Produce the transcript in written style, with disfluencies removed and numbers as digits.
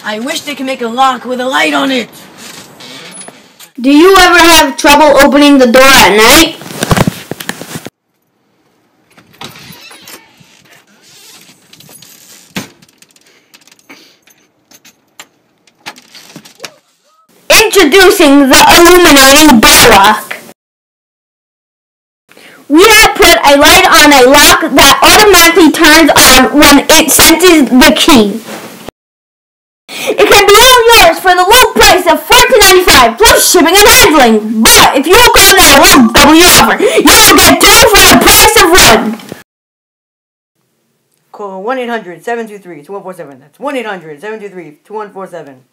I wish they could make a lock with a light on it. Do you ever have trouble opening the door at night? Introducing the illuminating door lock. We have put a light on a lock that automatically turns on when it senses the key. It can be all yours for the low price of $14.95 plus shipping and handling. But if you will call now, we'll double your offer. You will get 2 for the price of 1. Call 1-800-723-2147. That's 1-800-723-2147.